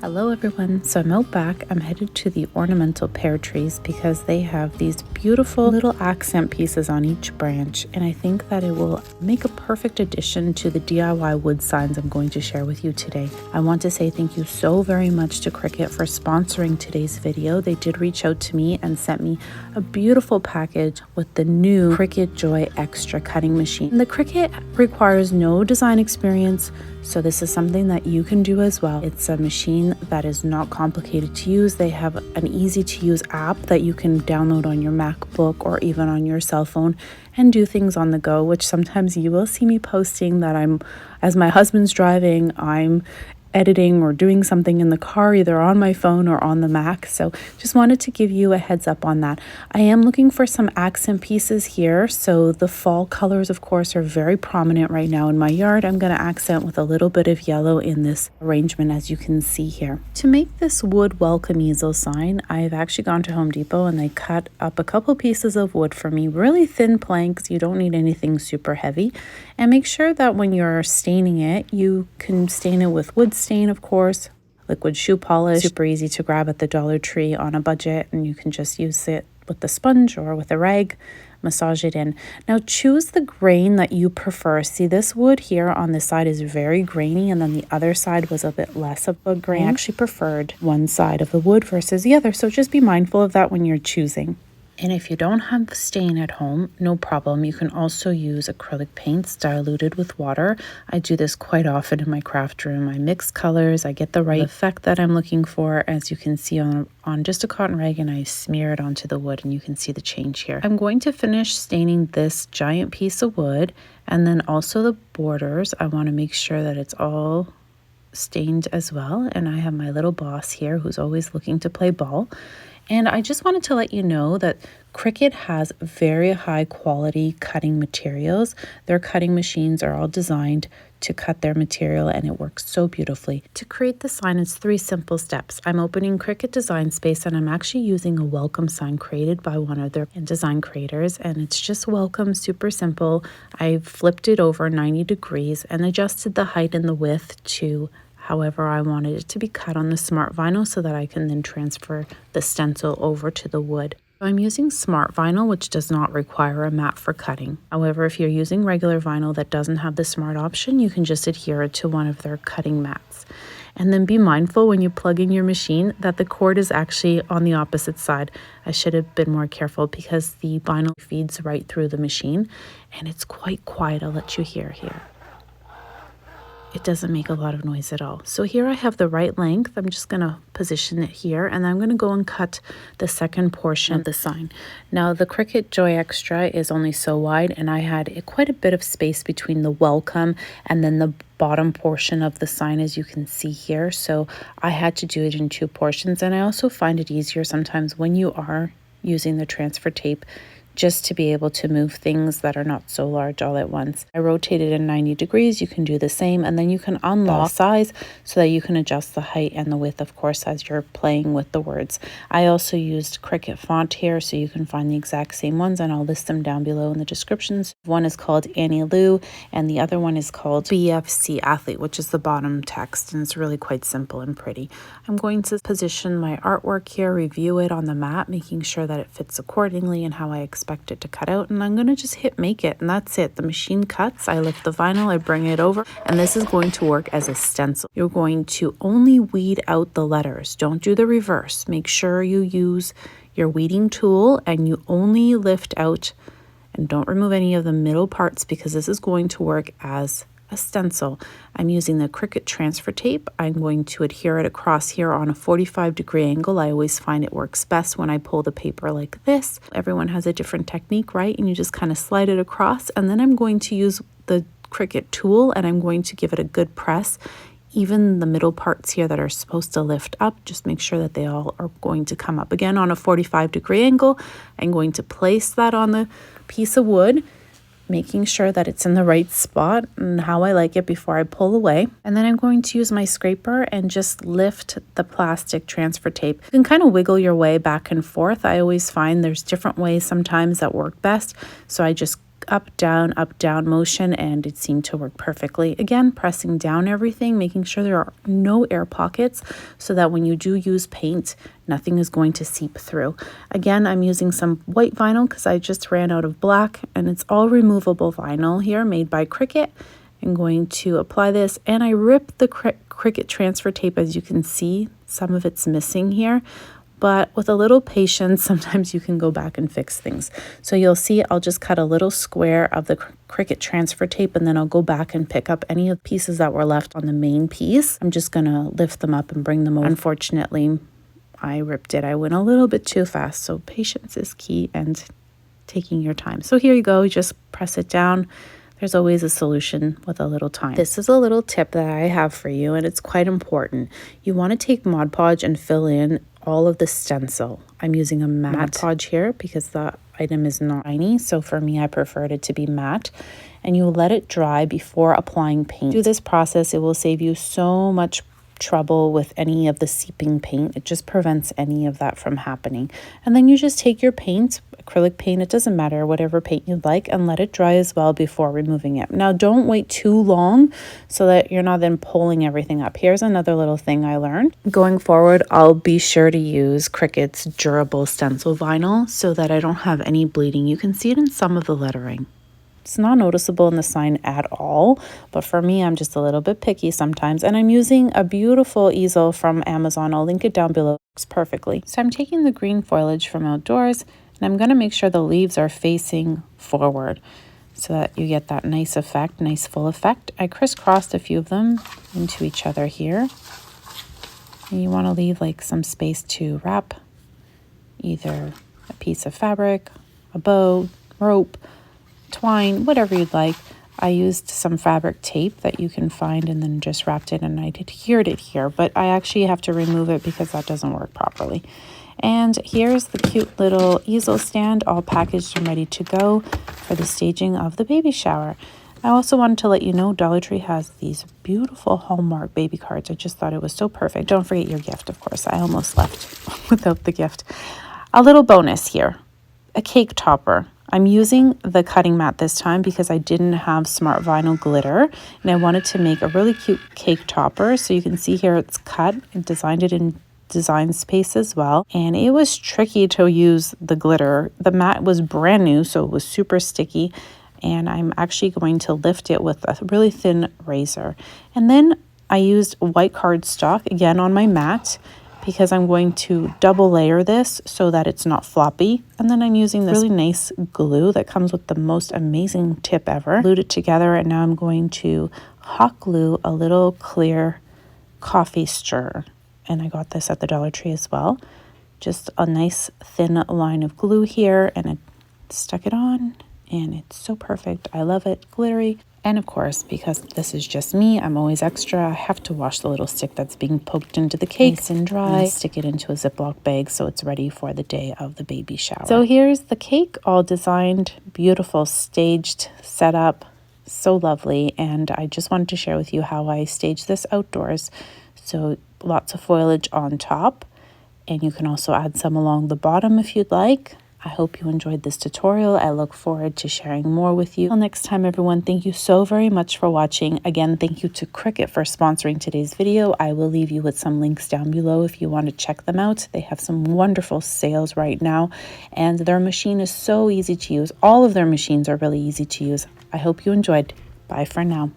Hello everyone, so I'm out back. I'm headed to the ornamental pear trees because they have these beautiful little accent pieces on each branch, and I think that it will make a perfect addition to the DIY wood signs I'm going to share with you today. I want to say thank you so very much to CRICUT for sponsoring today's video. They did reach out to me and sent me a beautiful package with the new CRICUT Joy XTRA cutting machine. The CRICUT requires no design experience, so this is something that you can do as well. It's a machine that is not complicated to use. They have an easy to use app that you can download on your MacBook or even on your cell phone and do things on the go, which sometimes you will see me posting that as my husband's driving, I'm editing or doing something in the car, either on my phone or on the Mac. So just wanted to give you a heads up on that. I am looking for some accent pieces here. So the fall colors, of course, are very prominent right now in my yard. I'm going to accent with a little bit of yellow in this arrangement, as you can see here. To make this wood welcome easel sign, I've actually gone to Home Depot and they cut up a couple pieces of wood for me, really thin planks. You don't need anything super heavy. And make sure that when you're staining it, you can stain it with wood stain, of course, liquid shoe polish, super easy to grab at the Dollar Tree on a budget, and you can just use it with the sponge or with a rag, massage it in. Now choose the grain that you prefer. See, this wood here on this side is very grainy, and then the other side was a bit less of a grain. I actually preferred one side of the wood versus the other, so just be mindful of that when you're choosing. And if you don't have stain at home, no problem. You can also use acrylic paints diluted with water. I do this quite often in my craft room. I mix colors, I get the right effect that I'm looking for, as you can see on just a cotton rag, and I smear it onto the wood and you can see the change here. I'm going to finish staining this giant piece of wood, and then also the borders. I want to make sure that it's all stained as well. And I have my little boss here who's always looking to play ball. And I just wanted to let you know that CRICUT has very high quality cutting materials. Their cutting machines are all designed to cut their material, and it works so beautifully. To create the sign, it's 3 simple steps. I'm opening CRICUT Design Space, and I'm actually using a welcome sign created by one of their design creators, and it's just welcome, super simple. I flipped it over 90 degrees and adjusted the height and the width to however I wanted it to be cut on the smart vinyl, so that I can then transfer the stencil over to the wood. I'm using smart vinyl, which does not require a mat for cutting. However, if you're using regular vinyl that doesn't have the smart option, you can just adhere it to one of their cutting mats. And then be mindful when you plug in your machine that the cord is actually on the opposite side. I should have been more careful because the vinyl feeds right through the machine, and it's quite quiet. I'll let you hear here. It doesn't make a lot of noise at all. So here I have the right length. I'm just going to position it here, and I'm going to go and cut the second portion of the sign. Now the CRICUT Joy XTRA is only so wide, and I had quite a bit of space between the welcome and then the bottom portion of the sign, as you can see here. So I had to do it in 2 portions, and I also find it easier sometimes when you are using the transfer tape, just to be able to move things that are not so large all at once. I rotated in 90 degrees. You can do the same, and then you can unlock size so that you can adjust the height and the width, of course, as you're playing with the words. I also used CRICUT font here, so you can find the exact same ones, and I'll list them down below in the descriptions. One is called Annie Lou, and the other one is called BFC Athlete, which is the bottom text, and it's really quite simple and pretty. I'm going to position my artwork here, review it on the mat, making sure that it fits accordingly and how I expect it to cut out, and I'm going to just hit make it, and that's it. The machine cuts, I lift the vinyl, I bring it over, and this is going to work as a stencil. You're going to only weed out the letters. Don't do the reverse. Make sure you use your weeding tool and you only lift out, and don't remove any of the middle parts, because this is going to work as a stencil. I'm using the CRICUT transfer tape. I'm going to adhere it across here on a 45-degree angle. I always find it works best when I pull the paper like this. Everyone has a different technique, right? And you just kind of slide it across, and then I'm going to use the CRICUT tool and I'm going to give it a good press. Even the middle parts here that are supposed to lift up, just make sure that they all are going to come up. Again, on a 45-degree angle, I'm going to place that on the piece of wood, making sure that it's in the right spot and how I like it before I pull away. And then I'm going to use my scraper and just lift the plastic transfer tape. You can kind of wiggle your way back and forth. I always find there's different ways sometimes that work best. So I just up, down motion, and it seemed to work perfectly. Again, pressing down everything, making sure there are no air pockets so that when you do use paint, nothing is going to seep through. Again, I'm using some white vinyl because I just ran out of black, and it's all removable vinyl here made by CRICUT. I'm going to apply this, and I ripped the CRICUT transfer tape. As you can see, some of it's missing here. But with a little patience, sometimes you can go back and fix things. So you'll see I'll just cut a little square of the CRICUT transfer tape, and then I'll go back and pick up any of the pieces that were left on the main piece. I'm just going to lift them up and bring them over. Unfortunately, I ripped it. I went a little bit too fast. So patience is key and taking your time. So here you go. You just press it down. There's always a solution with a little time. This is a little tip that I have for you, and it's quite important. You want to take Mod Podge and fill in all of the stencil. I'm using a matte Mod Podge here because the item is not shiny. So for me, I preferred it to be matte. And you let it dry before applying paint. Through this process, it will save you so much trouble with any of the seeping paint. It just prevents any of that from happening. And then you just take your paint, acrylic paint, it doesn't matter, whatever paint you'd like, and let it dry as well before removing it. Now don't wait too long so that you're not then pulling everything up. Here's another little thing I learned. Going forward, I'll be sure to use CRICUT's durable stencil vinyl so that I don't have any bleeding. You can see it in some of the lettering. It's not noticeable in the sign at all, but for me, I'm just a little bit picky sometimes. And I'm using a beautiful easel from Amazon. I'll link it down below. It works perfectly. So I'm taking the green foliage from outdoors, and I'm going to make sure the leaves are facing forward so that you get that nice effect, nice full effect. I crisscrossed a few of them into each other here. And you want to leave like some space to wrap either a piece of fabric, a bow, rope, twine, whatever you'd like. I used some fabric tape that you can find and then just wrapped it, and I adhered it here, but I actually have to remove it because that doesn't work properly. And here's the cute little easel stand all packaged and ready to go for the staging of the baby shower. I also wanted to let you know Dollar Tree has these beautiful Hallmark baby cards. I just thought it was so perfect. Don't forget your gift, of course. I almost left without the gift. A little bonus here, a cake topper. I'm using the cutting mat this time because I didn't have smart vinyl glitter, and I wanted to make a really cute cake topper. So you can see here it's cut and designed it in design space as well. And it was tricky to use the glitter. The mat was brand new, so it was super sticky. And I'm actually going to lift it with a really thin razor. And then I used white cardstock again on my mat, because I'm going to double layer this so that it's not floppy. And then I'm using this really nice glue that comes with the most amazing tip ever. Glued it together, and now I'm going to hot glue a little clear coffee stirrer. And I got this at the Dollar Tree as well. Just a nice thin line of glue here, and I stuck it on, and it's so perfect. I love it, glittery. And of course, because this is just me, I'm always extra. I have to wash the little stick that's being poked into the cake nice and dry, and stick it into a Ziploc bag so it's ready for the day of the baby shower. So here's the cake, all designed, beautiful, staged, set up, so lovely. And I just wanted to share with you how I staged this outdoors. So lots of foliage on top, and you can also add some along the bottom if you'd like. I hope you enjoyed this tutorial. I look forward to sharing more with you. Until next time, everyone, thank you so very much for watching. Again, thank you to CRICUT for sponsoring today's video. I will leave you with some links down below if you want to check them out. They have some wonderful sales right now, and their machine is so easy to use. All of their machines are really easy to use. I hope you enjoyed. Bye for now.